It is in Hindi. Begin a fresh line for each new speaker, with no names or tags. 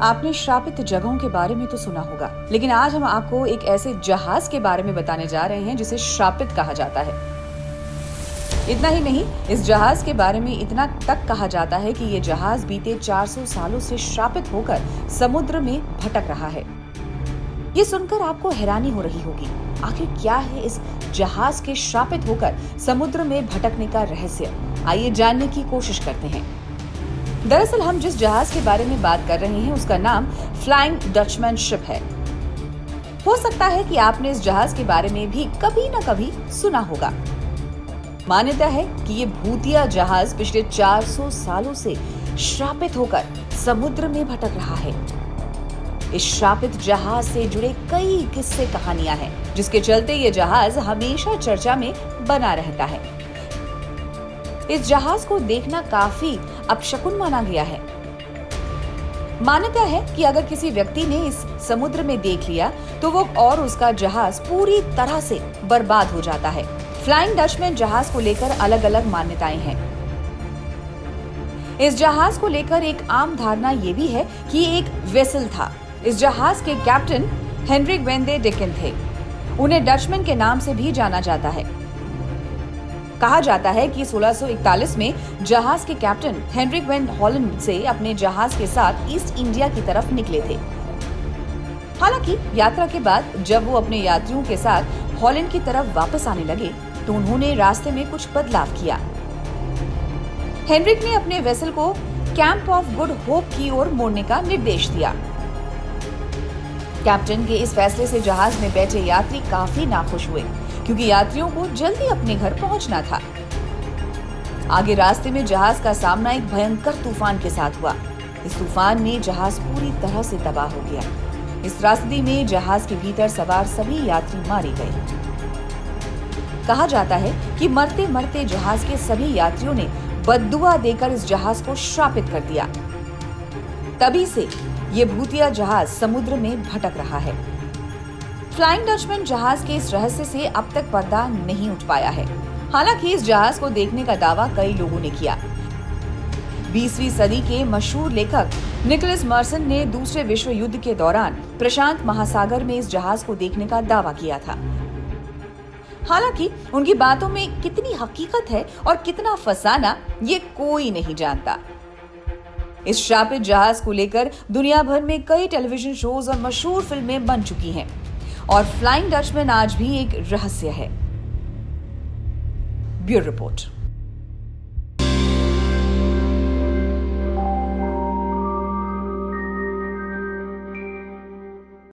आपने श्रापित जगहों के बारे में तो सुना होगा, लेकिन आज हम आपको एक ऐसे जहाज के बारे में बताने जा रहे हैं जिसे श्रापित कहा जाता है। इतना ही नहीं, इस जहाज के बारे में इतना तक कहा जाता है कि ये जहाज बीते 400 सालों से श्रापित होकर समुद्र में भटक रहा है। ये सुनकर आपको हैरानी हो रही होगी, आखिर क्या है इस जहाज के श्रापित होकर समुद्र में भटकने का रहस्य। आइए जानने की कोशिश करते हैं। दरअसल हम जिस जहाज के बारे में बात कर रहे हैं उसका नाम फ्लाइंग डचमैन शिप है। हो सकता है कि आपने इस जहाज के बारे में भी कभी न कभी सुना होगा। मान्यता है कि ये भूतिया जहाज पिछले 400 सालों से श्रापित होकर समुद्र में भटक रहा है। इस श्रापित जहाज से जुड़े कई किस्से कहानियां हैं, जिसके चलते ये जहाज हमेशा चर्चा में बना रहता है। इस जहाज को देखना काफी अपशकुन माना गया है। मान्यता है कि अगर किसी व्यक्ति ने इस समुद्र में देख लिया तो वो और उसका जहाज पूरी तरह से बर्बाद हो जाता है। फ्लाइंग डचमैन जहाज को लेकर अलग अलग मान्यताएं हैं। इस जहाज को लेकर एक आम धारणा ये भी है कि ये एक वेसल था। इस जहाज के captain Henrik van de Decken थे। उन्हें डचमैन के नाम से भी जाना जाता है। कहा जाता है कि 1641 में जहाज के कैप्टन हेनरिक वैन हॉलैंड से अपने जहाज के साथ ईस्ट इंडिया की तरफ निकले थे। हालांकि यात्रा के बाद जब वो अपने यात्रियों के साथ हॉलैंड की तरफ वापस आने लगे तो उन्होंने रास्ते में कुछ बदलाव किया। हेनरिक ने अपने वेसल को कैंप ऑफ गुड होप की ओर मोड़ने का निर्देश दिया। कैप्टन के इस फैसले से जहाज में बैठे यात्री काफी नाखुश हुए, क्योंकि यात्रियों को जल्दी अपने घर पहुंचना था। आगे रास्ते में जहाज का सामना एक भयंकर तूफान के साथ हुआ। इस तूफान में जहाज पूरी तरह से तबाह हो गया। इस त्रासदी में जहाज के भीतर सवार सभी यात्री मारे गए। कहा जाता है कि मरते मरते जहाज के सभी यात्रियों ने बद्दुआ देकर इस जहाज को श्रापित कर दिया। तभी से ये भूतिया जहाज समुद्र में भटक रहा है। फ्लाइंग डचमैन जहाज के इस रहस्य से अब तक पर्दा नहीं उठ पाया है। हालांकि इस जहाज को देखने का दावा कई लोगों ने किया। 20वीं सदी के मशहूर लेखक निकोलस मर्सन ने दूसरे विश्व युद्ध के दौरान प्रशांत महासागर में इस जहाज को देखने का दावा किया था। हालांकि उनकी बातों में कितनी हकीकत है और कितना फसाना, ये कोई नहीं जानता। इस श्रापित जहाज को लेकर दुनिया भर में कई टेलीविजन शोज और मशहूर फिल्में बन चुकी हैं और फ्लाइंग डचमैन आज भी एक रहस्य है। Bureau report.